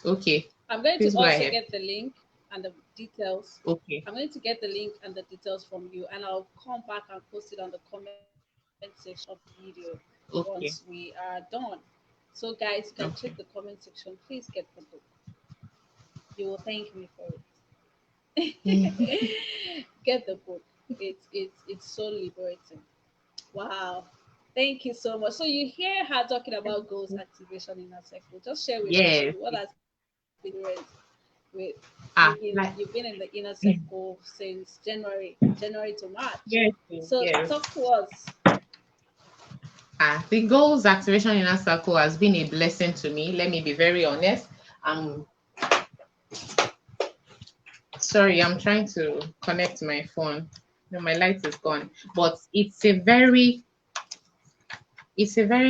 Okay, I'm going to please go also ahead. get the link and the details. Okay, I'm going to get the link and the details from you, and I'll come back and post it on the comment section of the video once okay, we are done. So, guys, you can check the okay. comment section. Please get the book. You will thank me for it. Get the book. It's so liberating. Wow. Thank you so much. So you hear her talking about goals activation in her cycle. Just share with us, Yes. Tolu, what has been your experience with Ah, you've like been in the inner circle since January to March. yes, So yes. talk to us. The goals activation inner circle has been a blessing to me. Let me be very honest. I'm sorry, I'm trying to connect my phone. No, my light is gone. But it's a very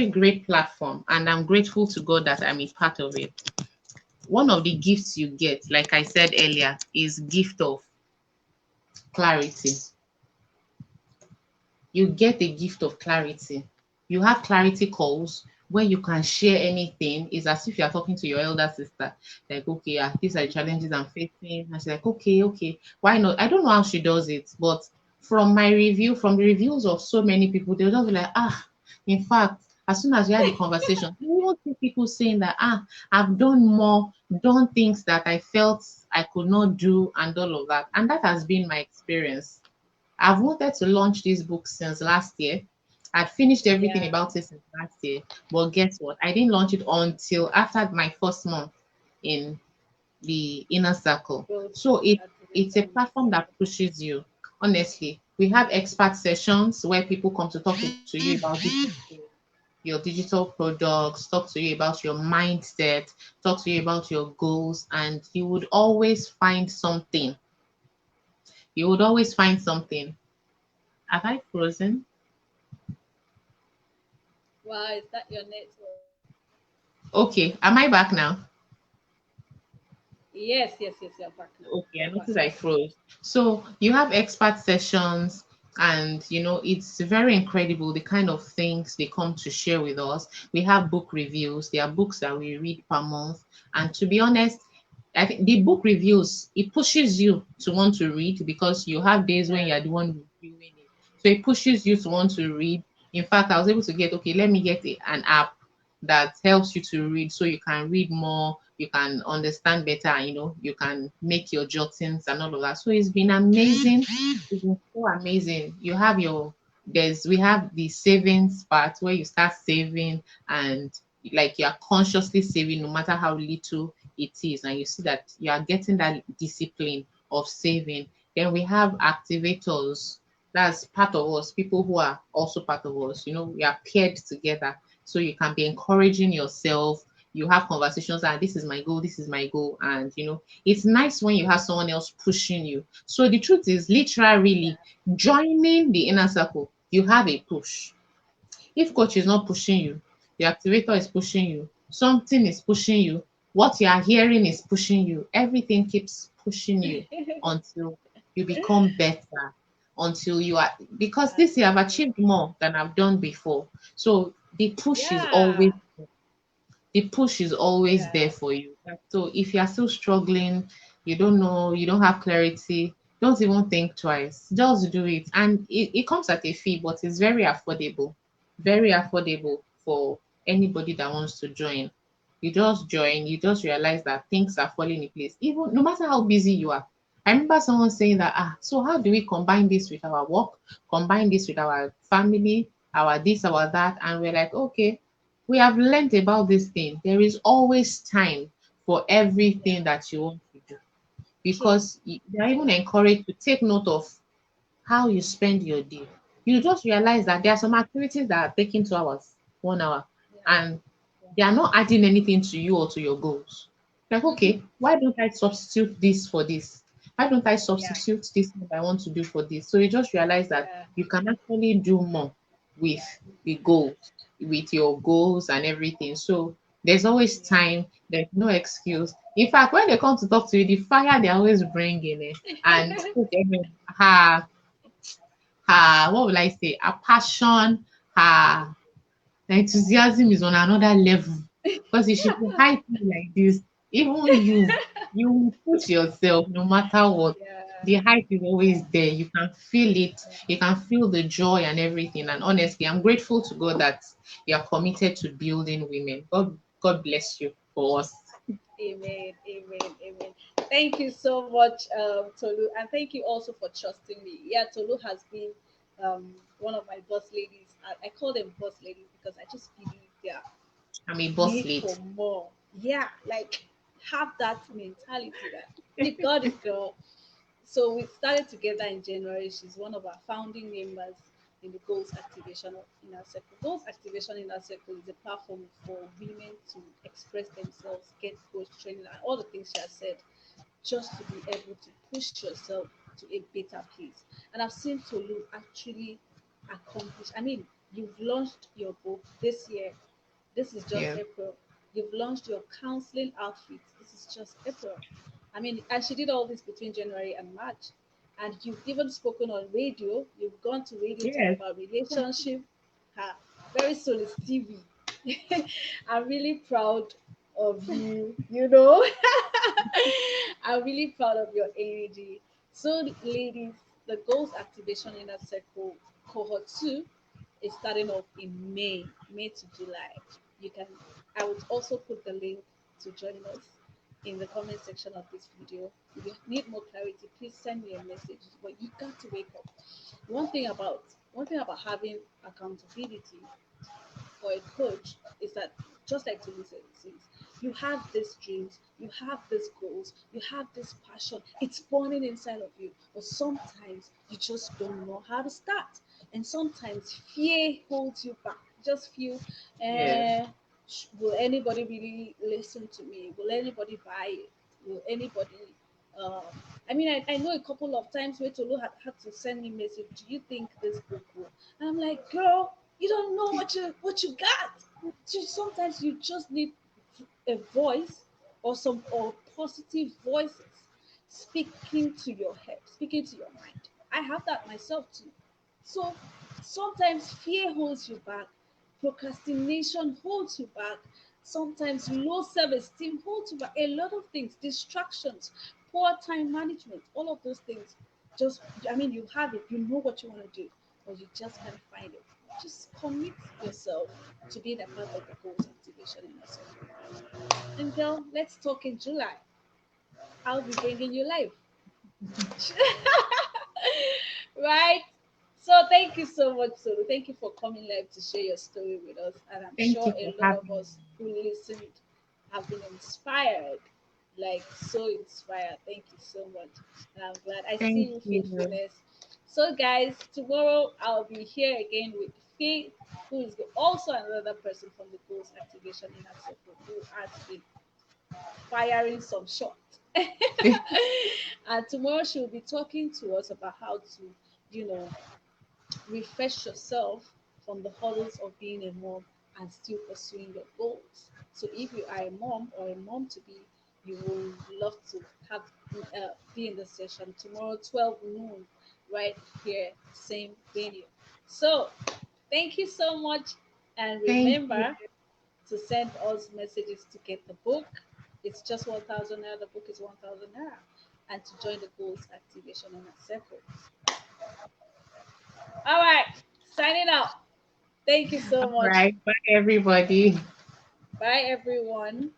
great platform, and I'm grateful to God that I'm a part of it. One of the gifts you get, like I said earlier, is gift of clarity. You get the gift of clarity. You have clarity calls where you can share anything. It's as if you're talking to your elder sister. Like, okay, these are the challenges I'm facing. And she's like, okay, okay. Why not? I don't know how she does it, but from my review, from the reviews of so many people, they'll just be like, ah, in fact, as soon as we had the conversation, you will see people saying that, ah, I've done more, done things that I felt I could not do, and all of that. And that has been my experience. I've wanted to launch this book since last year. I'd finished everything Yeah. about it since last year. But guess what? I didn't launch it until after my first month in the inner circle. Growth So it's a activation. platform that pushes you. Honestly, we have expert sessions where people come to talk to you about your digital products, talk to you about your mindset, talk to you about your goals, and you would always find something. You would always find something. Have I frozen? Wow, is that your network? Okay, am I back now? Yes, yes, yes, you're back now. Okay, I You're back. noticed I froze. So you have expert sessions, and it's very incredible the kind of things they come to share with us. We have book reviews. There are books that we read per month, and to be honest, I think the book reviews, it pushes you to want to read because you have days when Yeah. you're the one reviewing it. So it pushes you to want to read. In fact, I was able to get, okay, let me get an app that helps you to read so you can read more, you can understand better, and you can make your jottings and all of that. So it's been amazing. It's been so amazing. You have we have the savings part where you start saving, and like you are consciously saving no matter how little it is, and you see that you are getting that discipline of saving. Then we have activators. That's part of us, people who are also part of us. We are paired together. So you can be encouraging yourself. You have conversations, and this is my goal, this is my goal. And it's nice when you have someone else pushing you. So the truth is, literally, joining the inner circle, you have a push. If coach is not pushing you, the activator is pushing you, something is pushing you, what you are hearing is pushing you, everything keeps pushing you until you become better, until you are, because this year I've Absolutely. achieved more than I've done before. So Yeah. the push is always Yeah. there for you. So if you are still struggling, you don't know, you don't have clarity, don't even think twice. Just do it. And it comes at a fee, but it's very affordable. Very affordable for anybody that wants to join. You just join, you just realize that things are falling in place. Even no matter how busy you are. I remember someone saying that, so how do we combine this with our work, combine this with our family, our this, our that? And we're like, okay, we have learned about this thing. There is always time for everything Yeah. that you want to do, True. because you're even True. encouraged to take note of how you spend your day. You just realize that there are some activities that are taking 2 hours, 1 hour, Yeah. and they are not adding anything to you or to your goals. Like, Mm-hmm. okay, why don't I substitute this for this? Why don't I Yeah. substitute this thing I want to do for this? So you just realize that Yeah. you can actually do more with the goals, with your goals and everything. So there's always Yeah. time, there's no excuse. In fact, when they come to talk to you, the fire they're always bringing it. And Coach Emem, her what will I say, her passion, her enthusiasm is on another level. Because if she can hype you like this, even you will push yourself no matter what. Yeah. The hype is always there. You can feel it. You can feel the joy and everything. And honestly, I'm grateful to God that you are committed to building women. God bless you for us. Amen. Amen. Amen. Thank you so much, Tolu, and thank you also for trusting me. Yeah, Tolu has been one of my boss ladies. I call them boss ladies because I just believe they are I'm a boss need lady. for more. Yeah, like have that mentality that you got it, girl. So we started together in January. She's one of our founding members in the Goals Activation in our circle. Goals Activation in our circle is a platform for women to express themselves, get coach training, and all the things she has said, just to be able to push yourself to a better place. And I've seen Tolu actually accomplish. I mean, you've launched your book this year. This is just Yeah. April. You've launched your counseling outfit. This is just April. I mean, and she did all this between January and March. And you've even spoken on radio. You've gone to radio talk Yes. about relationship. Ha, very soon it's TV. I'm really proud of you, you know. I'm really proud of your energy. So, ladies, the goals activation inner circle cohort 2 is starting off in May to July. You can, I would also put the link to join us in the comment section of this video. If you need more clarity, please send me a message. But you got to wake up. One thing about having accountability for a coach is that, just like Tolu says, you have these dreams, you have these goals, you have this passion. It's burning inside of you, but sometimes you just don't know how to start, and sometimes fear holds you back. You just feel, Yes. eh, will anybody really listen to me? Will anybody buy it? Will anybody? Um, I mean, I know a couple of times where Tolu had to send me message. Do you think this book will? And I'm like, girl, you don't know what you got. So sometimes you just need a voice, or positive voices speaking to your head, speaking to your mind. I have that myself too. So sometimes fear holds you back, procrastination holds you back, sometimes low self-esteem holds you back. A lot of things, distractions, poor time management, all of those things. Just, I mean, you have it, you know what you want to do, but you just can't find it. Just commit yourself to being a part of the goals activation in a circle. And girl, let's talk in July. I'll be bringing you live. Right? So thank you so much, Solo. Thank you for coming live to share your story with us. And I'm Thank sure you a for lot of having us who listened have been inspired, like so inspired. Thank you so much. And I'm glad I me. see Thank you, you. Faithfulness. So, guys, tomorrow I'll be here again with Faith, who is also another person from the Goals Activation in our circle, who has been firing some shots. And tomorrow she'll be talking to us about how to, you know, refresh yourself from the hurdles of being a mom and still pursuing your goals. So if you are a mom or a mom to be, you will love to have be in the session tomorrow, 12 noon, right here, same venue. So thank you so much, and Thank you. remember to send us messages to get the book. It's just 1,000 naira. The book is 1,000 naira. And to join the goals activation in a circle. All right, signing out. Thank you so All much. right. Bye, everybody. Bye, everyone.